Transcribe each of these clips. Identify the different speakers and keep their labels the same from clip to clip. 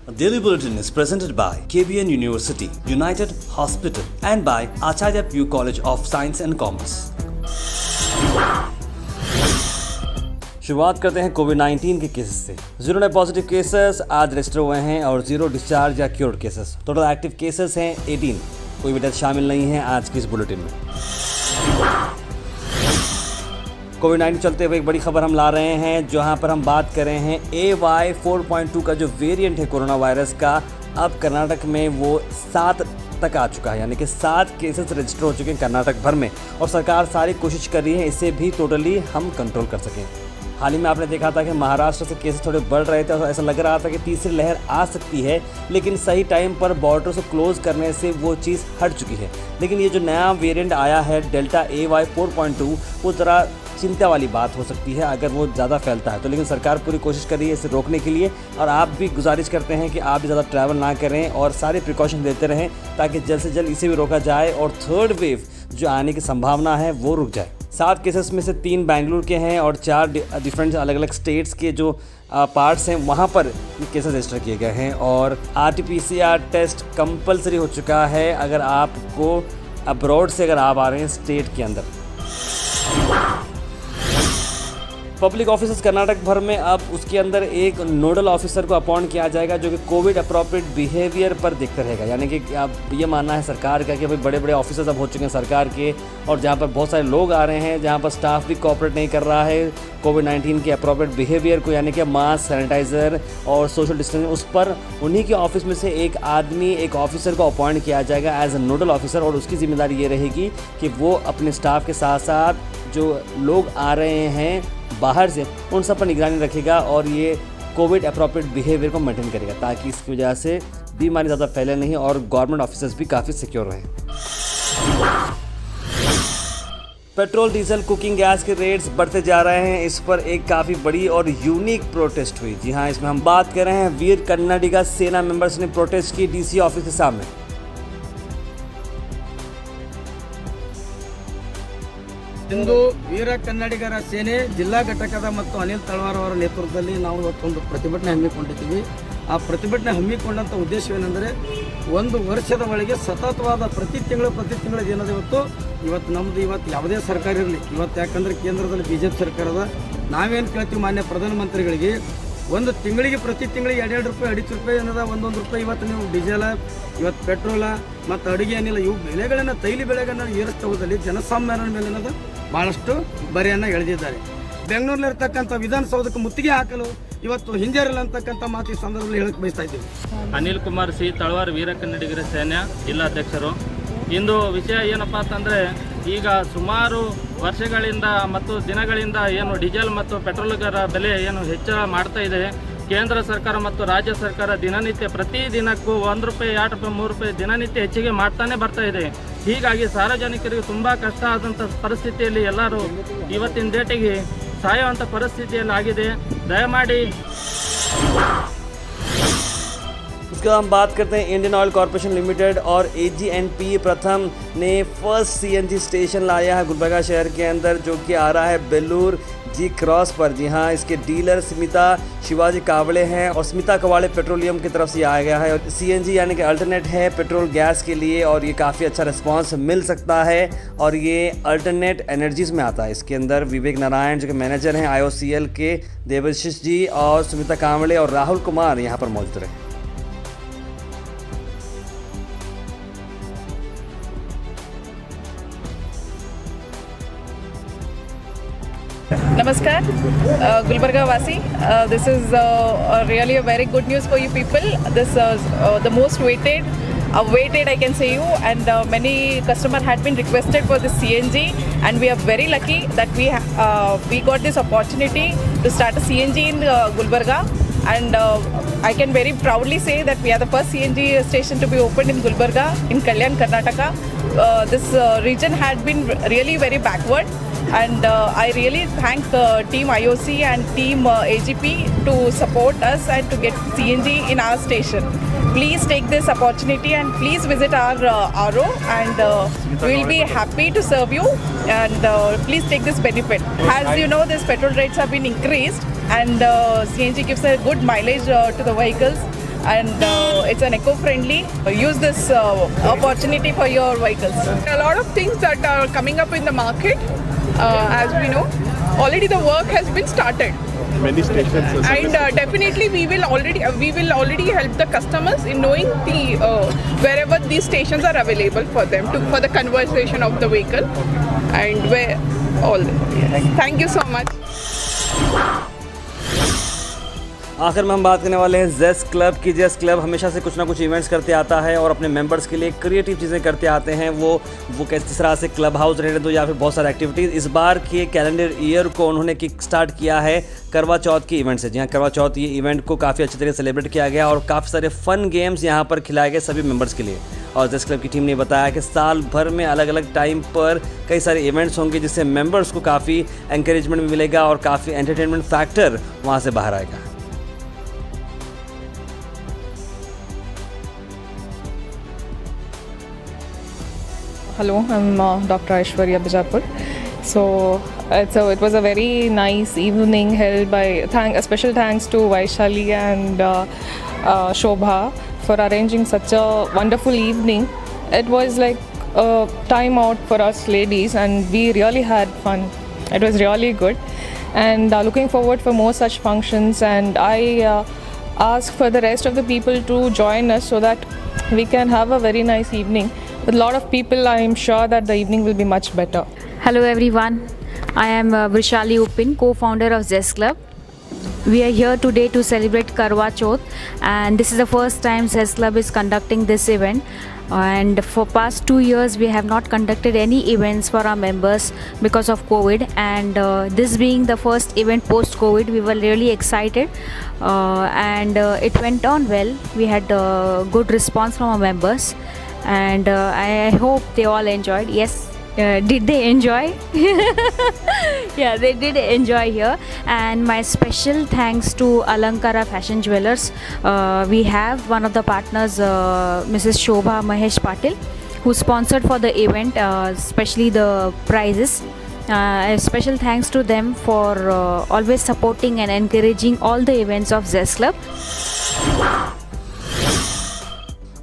Speaker 1: Daily Bulletin is presented by KBN University, United Hospital and by Acharya Pugh College of Science and Commerce. शुरुआत करते हैं कोविड-19 के cases से। 0 नए positive cases आज रजिस्टर हुए हैं और 0 डिस्चार्ज या cured cases. Total active cases हैं 18। कोई भी डेथ शामिल नहीं है आज की इस बुलेटिन में। कोविड-19 चलते हुए एक बड़ी खबर हम ला रहे हैं, जहां पर हम बात कर रहे हैं AY4.2 का जो वेरिएंट है कोरोना वायरस का, अब कर्नाटक में वो 7 तक आ चुका है, यानी कि 7 केसेस रजिस्टर हो चुके हैं कर्नाटक भर में और सरकार सारी कोशिश कर रही है इसे भी टोटली हम कंट्रोल कर सकें। हाल ही में आपने देखा था कि महाराष्ट्र से केसेस थोड़े बढ़ रहे थे और ऐसा लग रहा था कि तीसरी लहर आ सकती है, लेकिन सही टाइम पर बॉर्डर को क्लोज करने से वो चीज़ हट चुकी है। लेकिन ये जो नया वेरिएंट आया है डेल्टा AY4.2, वो ज़रा चिंता वाली बात हो सकती है अगर वो ज़्यादा फैलता है तो। लेकिन सरकार पूरी कोशिश कर रही है इसे रोकने के लिए और आप भी गुजारिश करते हैं कि आप भी ज़्यादा ट्रैवल ना करें और सारे प्रिकॉशन लेते रहें ताकि जल्द से जल्द इसे भी रोका जाए और थर्ड वेव जो आने की संभावना है वो रुक जाए। 7 केसेस में से 3 बेंगलुरु के हैं और 4 डिफरेंट अलग अलग स्टेट्स के जो पार्ट्स हैं वहाँ पर ये केसेस रजिस्टर किए गए हैं और RT-PCR टेस्ट कंपलसरी हो चुका है अगर आपको अब्रॉड से अगर आप आ रहे हैं स्टेट के अंदर। पब्लिक ऑफिसर्स कर्नाटक भर में अब उसके अंदर एक नोडल ऑफिसर को अपॉइंट किया जाएगा जो कि कोविड अप्रोप्रिएट बिहेवियर पर देखकर रहेगा, यानी कि अब ये मानना है सरकार का कि भाई बड़े बड़े ऑफिसर्स अब हो चुके हैं सरकार के और जहाँ पर बहुत सारे लोग आ रहे हैं, जहाँ पर स्टाफ भी कोऑपरेट नहीं कर रहा है कोविड-19 के अप्रोप्रिएट बिहेवियर को, यानी कि मास्क, सैनिटाइज़र और सोशल डिस्टेंसिंग, उस पर उन्हीं के ऑफिस में से एक आदमी, एक ऑफिसर को अपॉइंट किया जाएगा एज ए नोडल ऑफिसर और उसकी जिम्मेदारी ये रहेगी कि वो अपने स्टाफ के साथ साथ जो लोग आ रहे हैं बाहर से उन सब पर निगरानी रखेगा और ये कोविड अप्रोप्रिएट बिहेवियर को मेंटेन करेगा ताकि इसकी वजह से बीमारी ज़्यादा फैले नहीं और गवर्नमेंट ऑफिसर्स भी काफ़ी सिक्योर रहें। पेट्रोल, डीजल, कुकिंग गैस के रेट्स बढ़ते जा रहे हैं, इस पर एक काफ़ी बड़ी और यूनिक प्रोटेस्ट हुई। जी हाँ, इसमें हम बात कर रहे हैं वीर कन्नाडिगा सेना मेंबर्स ने प्रोटेस्ट की DC ऑफिस के सामने।
Speaker 2: ಇಂದು ವೀರ ಕನ್ನಡಿಗರ ಸೇನೆ ಜಿಲ್ಲಾ ಘಟಕದ ಮತ್ತು ಅನಿಲ್ ತಳವಾರ್ ಅವರ ನೇತೃತ್ವದಲ್ಲಿ ನಾವು ಇವತ್ತೊಂದು ಪ್ರತಿಭಟನೆ ಹಮ್ಮಿಕೊಂಡಿದ್ದೀವಿ। ಆ ಪ್ರತಿಭಟನೆ ಹಮ್ಮಿಕೊಂಡಂಥ ಉದ್ದೇಶವೇನೆಂದರೆ ಒಂದು ವರ್ಷದ ಒಳಗೆ ಸತತವಾದ ಪ್ರತಿ ತಿಂಗಳು ಏನದು ಇವತ್ತು ನಮ್ಮದು ಯಾವುದೇ ಸರ್ಕಾರ ಇರಲಿ, ಇವತ್ತು ಯಾಕಂದರೆ ಕೇಂದ್ರದಲ್ಲಿ BJP ಸರ್ಕಾರದ ನಾವೇನು ಕೇಳ್ತೀವಿ ಮಾನ್ಯ ಪ್ರಧಾನಮಂತ್ರಿಗಳಿಗೆ, ಒಂದು ತಿಂಗಳಿಗೆ ಪ್ರತಿ ತಿಂಗಳಿಗೆ 2 ರೂಪಾಯಿ 2 ರೂಪಾಯಿ ಏನದ 1 ರೂಪಾಯಿ ಇವತ್ತು ನೀವು ಡೀಸೆಲ, ಇವತ್ತು ಪೆಟ್ರೋಲ ಮತ್ತು ಅಡುಗೆ ಏನಿಲ್ಲ ಇವು ಬೆಲೆಗಳನ್ನು ತೈಲ ಬೆಲೆಗಳನ್ನು ಏರಿಸ್ತಾ ಹೋದಲ್ಲಿ ಜನಸಾಮಾನ್ಯರ ಮೇಲೆ ಏನದ ಭಾಳಷ್ಟು ಬರೆಯನ್ನು ಎಳೆದಿದ್ದಾರೆ। ಬೆಂಗಳೂರಿನಲ್ಲಿರ್ತಕ್ಕಂಥ ವಿಧಾನಸೌಧಕ್ಕೆ ಮುತ್ತಿಗೆ ಹಾಕಲು ಇವತ್ತು ಹಿಂಜರಿಲ್ಲ ಅಂತಕ್ಕಂಥ ಮಾತು ಈ ಸಂದರ್ಭದಲ್ಲಿ ಹೇಳಕ್ಕೆ ಬಯಸ್ತಾ ಇದ್ದೀವಿ।
Speaker 3: ಅನಿಲ್ ಕುಮಾರ್ ಸಿ ತಳವಾರ್ ವೀರ ಕನ್ನಡಿಗರ ಸೇನೆ ಜಿಲ್ಲಾಧ್ಯಕ್ಷರು। ಇಂದು ವಿಷಯ ಏನಪ್ಪ ಅಂತಂದರೆ, ಈಗ ಸುಮಾರು ವರ್ಷಗಳಿಂದ ಮತ್ತು ದಿನಗಳಿಂದ ಏನು ಡೀಸೆಲ್ ಮತ್ತು ಪೆಟ್ರೋಲ್ಗಳ ಬೆಲೆ ಏನು ಹೆಚ್ಚಳ ಮಾಡ್ತಾ ಇದೆ, ಕೇಂದ್ರ ಸರ್ಕಾರ ಮತ್ತು ರಾಜ್ಯ ಸರ್ಕಾರ ದಿನನಿತ್ಯ ಪ್ರತಿ ದಿನಕ್ಕೂ 1 ರೂಪಾಯಿ 2 ರೂಪಾಯಿ 3 ರೂಪಾಯಿ ದಿನನಿತ್ಯ ಹೆಚ್ಚಿಗೆ ಮಾಡ್ತಾನೆ ಬರ್ತಾ ಇದೆ। ಹೀಗಾಗಿ ಸಾರ್ವಜನಿಕರಿಗೆ ತುಂಬ ಕಷ್ಟ ಆದಂಥ ಪರಿಸ್ಥಿತಿಯಲ್ಲಿ ಎಲ್ಲರೂ ಇವತ್ತಿನ ಡೇಟಿಗೆ ಸಾಯುವಂಥ ಪರಿಸ್ಥಿತಿಯಲ್ಲಿ ಆಗಿದೆ। ದಯಮಾಡಿ
Speaker 1: उसके बाद हम बात करते हैं इंडियन ऑयल कॉर्पोरेशन लिमिटेड और AG&P प्रथम ने फर्स्ट CNG स्टेशन लाया है गुलबर्गा शहर के अंदर, जो कि आ रहा है बेलूर जी क्रॉस पर। जी हाँ, इसके डीलर स्मिता शिवाजी कावड़े हैं और स्मिता कवाड़े पेट्रोलियम की तरफ से आया गया है और CNG यानी कि अल्टरनेट है पेट्रोल गैस के लिए और ये काफ़ी अच्छा रिस्पांस मिल सकता है और ये अल्टरनेट एनर्जीज़ में आता है। इसके अंदर विवेक नारायण जो कि मैनेजर हैं IOCL के, देवाशीष जी और स्मिता कावड़े और राहुल कुमार यहाँ पर मौजूद रहे।
Speaker 4: Namaskar, Gulbarga Vasi. This is really a very good news for you people. This is the most awaited I can say you, and many customers had been requested for the CNG, and we are very lucky that we got this opportunity to start a CNG in Gulbarga, and I can very proudly say that we are the first CNG station to be opened in Gulbarga in Kalyan, Karnataka. This region had been really very backward. And I really thank team IOC and team AGP to support us and to get CNG in our station. Please take this opportunity and please visit our RO, and we will be happy to serve you, and please take this benefit. As you know, these petrol rates have been increased, and CNG gives a good mileage to the vehicles. and it's an eco-friendly. Use this opportunity for your vehicles.
Speaker 5: A lot of things that are coming up in the market, as we know. Already the work has been started.
Speaker 6: Many stations.
Speaker 5: And definitely we will already help the customers in knowing the wherever these stations are available for them for the conversion of the vehicle and where all. Thank you so much.
Speaker 1: आखिर में हम बात करने वाले हैं जेस्ट club की। जेस्ट club हमेशा से कुछ ना कुछ इवेंट्स करते आता है और अपने मेंबर्स के लिए क्रिएटिव चीज़ें करते आते हैं। वो किस तरह से क्लब हाउस रिलेटेड हो या फिर बहुत सारे एक्टिविटीज़। इस बार के कैलेंडर ईयर को उन्होंने किक स्टार्ट किया है करवा चौथ के इवेंट से। जी हाँ, करवा चौथ ये इवेंट को काफ़ी अच्छी तरीके से सेलिब्रेट किया गया और काफ़ी सारे फन गेम्स यहाँ पर खिलाए गए सभी मेम्बर्स के लिए। और जेस्ट क्लब की टीम ने बताया कि साल भर में अलग अलग टाइम पर कई सारे इवेंट्स होंगे जिससे मेंबर्स को काफ़ी एनकरेजमेंट भी मिलेगा और काफ़ी एंटरटेनमेंट फैक्टर वहाँ से बाहर आएगा।
Speaker 4: Hello, I'm Dr. Aishwarya Bijapur. So it was a very nice evening held by a special thanks to Vaishali and Shobha for arranging such a wonderful evening. It was like a time out for us ladies and we really had fun. It was really good and looking forward for more such functions, and I ask for the rest of the people to join us so that we can have a very nice evening. With a lot of people, I am sure that the evening will be much better.
Speaker 7: Hello everyone, I am Vrishali Upin, co-founder of Zest Club. We are here today to celebrate Karwa Chauth, and this is the first time Zest Club is conducting this event. And for past 2 years we have not conducted any events for our members because of COVID, and this being the first event post COVID, we were really excited and it went on well. We had good response from our members, and I hope they all enjoyed. Yes, did they enjoy? Yeah, they did enjoy here. And my special thanks to Alankara Fashion Jewelers. We have one of the partners, Mrs. Shobha Mahesh Patil, who sponsored for the event, especially the prizes. A special thanks to them for always supporting and encouraging all the events of Zest Club.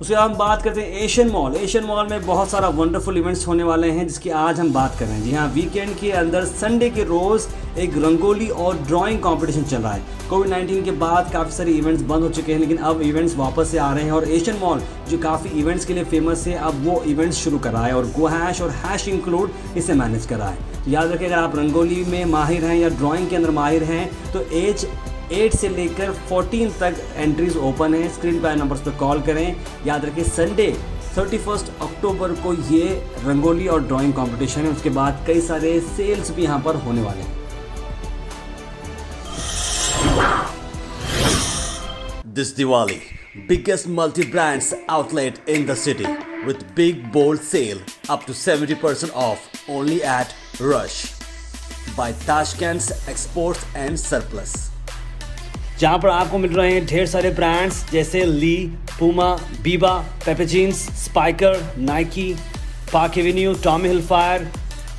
Speaker 1: उसके बाद हम बात करते हैं Asian mall. Asian mall में बहुत सारा wonderful events होने वाले हैं जिसकी आज हम बात कर रहे हैं। जी हाँ, वीकेंड के अंदर संडे के रोज़ एक रंगोली और ड्राइंग कंपटीशन चल रहा है। कोविड-19 के बाद काफ़ी सारे इवेंट्स बंद हो चुके हैं, लेकिन अब इवेंट्स वापस से आ रहे हैं और एशियन मॉल जो काफ़ी इवेंट्स के लिए फेमस है, अब वो इवेंट्स शुरू कर रहा है और GoHash और हैश इंक्लूड इसे मैनेज कर रहा है। याद रखें, अगर आप रंगोली में माहिर हैं या ड्राइंग के अंदर माहिर हैं तो एज 8 से लेकर 14 तक एंट्रीज ओपन है। स्क्रीन पर नंबर्स पर कॉल करें। याद रखें, संडे 31 अक्टूबर को ये रंगोली और ड्राइंग कंपटीशन है। उसके बाद कई सारे सेल्स भी यहाँ पर होने वाले हैं। This Diwali, biggest multi-brands outlet in the city with big bold sale up to 70% off only at Rush by Tashkent's Exports and Surplus, जहाँ पर आपको मिल रहे हैं ढेर सारे ब्रांड्स जैसे Lee, Puma, Biba, Pepe Jeans, Spykar, Nike, Park Avenue, Tommy Hilfiger,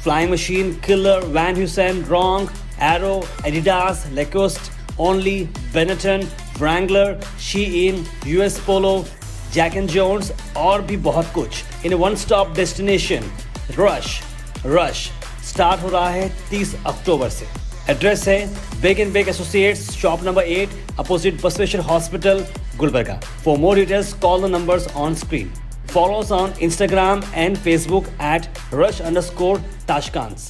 Speaker 1: Flying Machine, Killer, Van Heusen, रॉन्ग, Arrow, Adidas, Lacoste, Only, Benetton, Wrangler, Shein, US Polo, Jack and Jones और भी बहुत कुछ in one stop destination rush start हो रहा है 30 October से। Address है Bake and Bake Associates, shop number 8, opposite Basaveshwar hospital, Gulbarga. For more details call the numbers on screen. Follow us on Instagram and Facebook at rush_Tashkents.